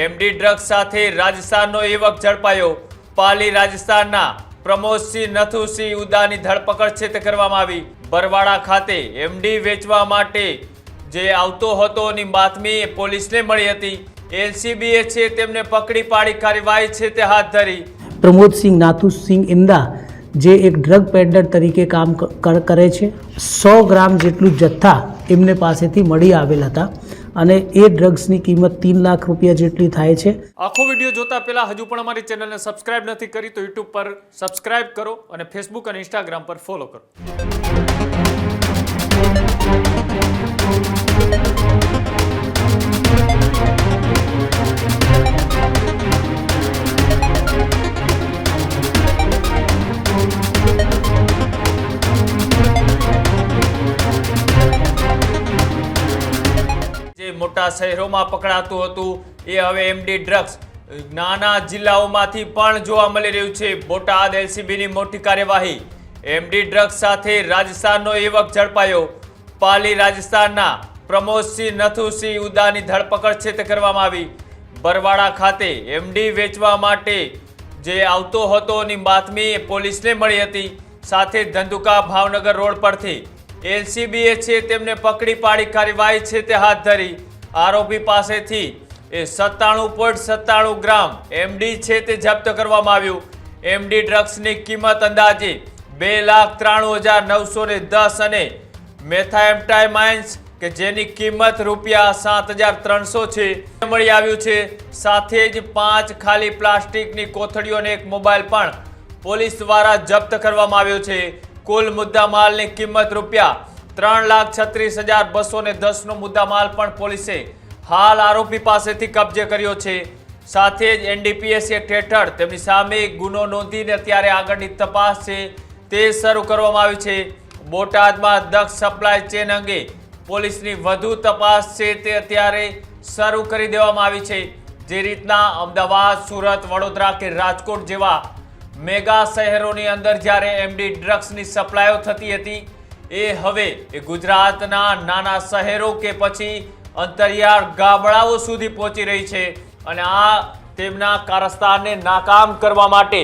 MD drugs સાથે રાજસ્થાનનો યુવક ઝડપાયો। પાલી રાજસ્થાનના પ્રમોદસિંહ નથુસિંહ ઉદાની ધરપકડ છે તે કરવામાં આવી। બરવાડા ખાતે એમડી વેચવા માટે જે આવતો હતોની બાતમી પોલીસને મળી હતી। એલસીબીએ છે તેમને પકડી પાડી કાર્યવાહી છે તે હાથ ધરી। પ્રમોદસિંહ નાથુસિંહ ઇંદા જે એક ડ્રગ પેડલર તરીકે કામ કરે છે। 100 ગ્રામ જેટલું જથ્થા એમને પાસેથી મળી આવેલ હતા અને એ ડ્રગ્સની કિંમત 3 લાખ રૂપિયા જેટલી થાય છે। આખો વિડીયો જોતા પહેલા હજુ પણ અમારી ચેનલને સબસ્ક્રાઇબ નથી કરી તો યુટ્યુબ પર સબસ્ક્રાઇબ કરો અને ફેસબુક અને ઇન્સ્ટાગ્રામ પર ફોલો કરો। મોટા શહેરોમાં પકડાતું હતું એ હવે એમડી ડ્રગ્સ નાના જિલ્લાઓમાંથી પણ જોવા મળી રહ્યું છે। બોટાદ એલસીબીની મોટી કાર્યવાહી। એમડી ડ્રગ્સ સાથે રાજસ્થાનનો યુવક ઝડપાયો। પાલી રાજસ્થાનના પ્રમોદસિંહ નથુસિંહ ઉદાની ધરપકડ છે તે કરવામાં આવી। બરવાડા ખાતે એમડી વેચવા માટે જે આવતો હતોની બાતમી પોલીસને મળી હતી। સાથે ધંધુકા ભાવનગર રોડ પરથી એલસીબીએ છે તેમને પકડી પાડી કાર્યવાહી છે તે હાથ ધરી। આરોપી પાસેથી 97.97 ગ્રામ એમડી છે તે જપ્ત કરવામાં આવ્યું। એમડી ડ્રગ્સની કિંમત અંદાજે 2,93,910 અને મેથાએમ્ફેટામાઇન્સ કે જેની કિંમત રૂપિયા 7,300 છે મળી આવ્યું છે। સાથે જ 5 ખાલી પ્લાસ્ટિકની કોથળીઓ અને એક મોબાઈલ પણ પોલીસ દ્વારા જપ્ત કરવામાં આવ્યો છે। કુલ મુદ્દામાલની કિંમત રૂપિયા 3,36,210 નો મુદ્દામાલ પણ પોલીસે હાલ આરોપી પાસેથી કબજે કર્યો છે। સાથે જ એનડીપીએસ એક્ટ હેઠળ તેમની સામે ગુનો નોંધીને અત્યારે આગળની તપાસ છે તે શરૂ કરવામાં આવી છે। બોટાદમાં ડ્રગ્સ સપ્લાય ચેન અંગે પોલીસની વધુ તપાસ છે તે અત્યારે શરૂ કરી દેવામાં આવી છે। જે રીતના અમદાવાદ, સુરત, વડોદરા કે રાજકોટ જેવા મેગા શહેરોની અંદર જ્યારે એમડી ડ્રગ્સની સપ્લાયો થતી હતી એ હવે ગુજરાતના નાના શહેરો કે પછી અંતરિયાળ ગામડાઓ સુધી પહોંચી રહી છે અને આ તેમના કારસ્તાનને નાકામ કરવા માટે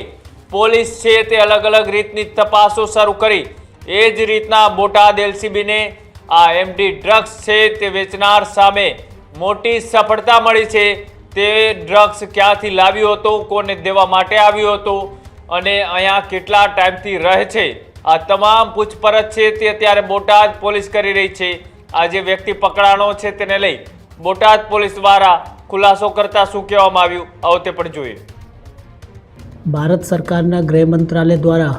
પોલીસ છે તે અલગ અલગ રીતની તપાસો શરૂ કરી। એ જ રીતના બોટાદ એલસીબીને આ એમડી ડ્રગ્સ છે તે વેચનાર સામે મોટી સફળતા મળી છે। તે ડ્રગ્સ ક્યાંથી લાવ્યો હતો, કોને દેવા માટે આવ્યો હતો અને અહીંયા કેટલા ટાઈમથી રહે છે, આ તમામ પૂછપરછ છે તે અત્યારે બોટાદ પોલીસ કરી રહી છે। આ જે વ્યક્તિ પકડાણો છે તેને લઈ બોટાદ પોલીસ દ્વારા ખુલાસો કરતા શું કહેવામાં આવ્યું આવો તે પણ જોઈએ। ભારત સરકારના ગૃહ મંત્રાલય દ્વારા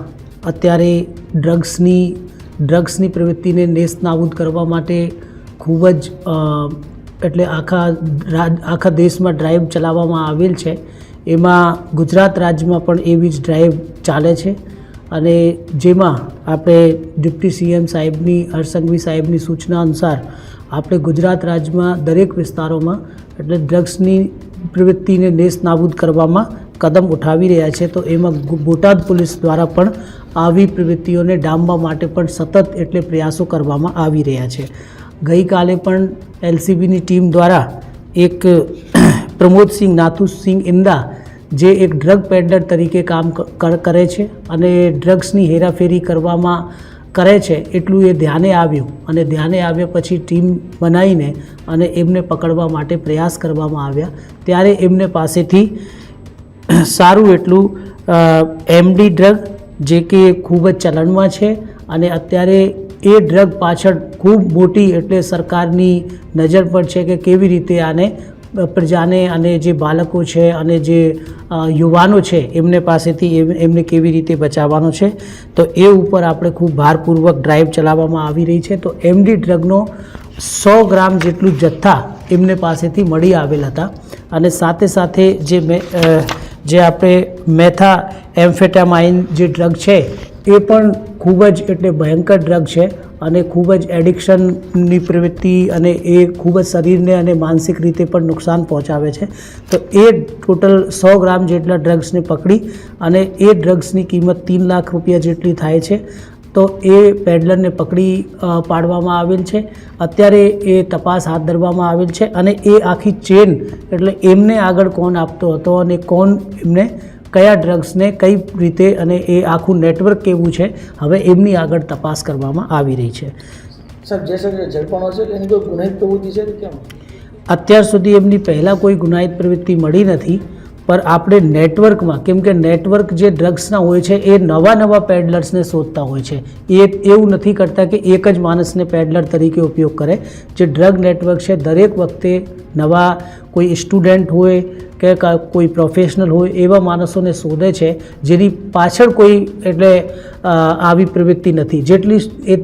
અત્યારે ડ્રગ્સની પ્રવૃત્તિને નેસ્તનાબૂદ કરવા માટે ખૂબ જ એટલે આખા દેશમાં ડ્રાઈવ ચલાવવામાં આવેલ છે। એમાં ગુજરાત રાજ્યમાં પણ એવી જ ડ્રાઈવ ચાલે છે અને જેમાં આપણે ડિપ્ટી સીએમ સાહેબની હર્ષસંઘવી સાહેબની સૂચના અનુસાર આપણે ગુજરાત રાજ્યમાં દરેક વિસ્તારોમાં એટલે ડ્રગ્સની પ્રવૃત્તિને નેસ્તનાબૂદ કરવામાં કદમ ઉઠાવી રહ્યા છે। તો એમાં બોટાદ પોલીસ દ્વારા પણ આવી પ્રવૃત્તિઓને ડામવા માટે પણ સતત એટલે પ્રયાસો કરવામાં આવી રહ્યા છે। ગઈકાલે પણ એલસીબીની ટીમ દ્વારા એક પ્રમોદસિંહ નાથુસિંહ ઇંદા જે એક ડ્રગ પેડલર તરીકે કામ કરે છે અને ડ્રગ્સની હેરાફેરી કરવામાં કરે છે એટલું એ ધ્યાને આવ્યું અને ધ્યાને આવ્યા પછી ટીમ બનાવીને અને એમને પકડવા માટે પ્રયાસ કરવામાં આવ્યા। ત્યારે એમને પાસેથી સારું એટલું એમડી ડ્રગ જે કે ખૂબ જ ચલણમાં છે અને અત્યારે એ ડ્રગ પાછળ ખૂબ મોટી એટલે સરકારની નજર પર છે કે કેવી રીતે આને પ્રજાને અને જે બાળકો છે અને જે યુવાનો છે એમને પાસેથી એમને કેવી રીતે બચાવવાનો છે। તો એ ઉપર આપણે ખૂબ ભારપૂર્વક ડ્રાઈવ ચલાવવામાં આવી રહી છે। તો એમડી ડ્રગનો 100 ગ્રામ જેટલું જથ્થા એમને પાસેથી મળી આવેલ હતા અને સાથે સાથે જે આપણે મેથાએમ્ફેટામાઇન જે ડ્રગ છે એ પણ ખૂબ જ એટલે ભયંકર ડ્રગ છે અને ખૂબ જ એડિક્શનની પ્રવૃત્તિ અને એ ખૂબ જ શરીરને અને માનસિક રીતે પણ નુકસાન પહોંચાડે છે। તો એ ટોટલ 100 ગ્રામ જેટલા ડ્રગ્સને પકડી અને એ ડ્રગ્સની કિંમત 3 લાખ રૂપિયા જેટલી થાય છે તો એ પેડલરને પકડી પાડવામાં આવેલ છે. અત્યારે એ તપાસ હાથ ધરવામાં આવેલ છે અને એ આખી ચેન એટલે એમને આગળ કોણ આપતો હતો અને કોણ એમને કયા ડ્રગ્સને કઈ રીતે અને એ આખું નેટવર્ક કેવું છે, હવે એમની આગળ તપાસ કરવામાં આવી રહી છે. સર જે સર ઝડપાણો છે એની કોઈ ગુનાહિત પ્રવૃત્તિ છે કે કેમ? અત્યાર સુધી એમની પહેલાં કોઈ ગુનાહિત પ્રવૃત્તિ મળી નથી, પણ આપણે નેટવર્કમાં, કેમ કે નેટવર્ક જે ડ્રગ્સના હોય છે એ નવા પેડલર્સને શોધતા હોય છે. એ એવું નથી કરતા કે એક જ માણસને પેડલર તરીકે ઉપયોગ કરે. જે ડ્રગ નેટવર્ક છે દરેક વખતે નવા કોઈ સ્ટુડન્ટ હોય કે કોઈ પ્રોફેશનલ હોય એવા માણસોને શોધે છે જેની પાછળ કોઈ એટલે આવી પ્રવૃત્તિ નથી.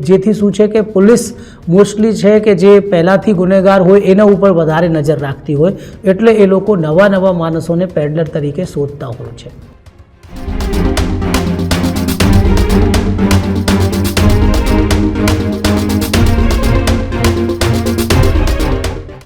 જેથી શું છે કે પોલીસ મોસ્ટલી છે કે જે પહેલાંથી ગુનેગાર હોય એના ઉપર વધારે નજર રાખતી હોય, એટલે એ લોકો નવા માણસોને પેડલર તરીકે શોધતા હોય છે.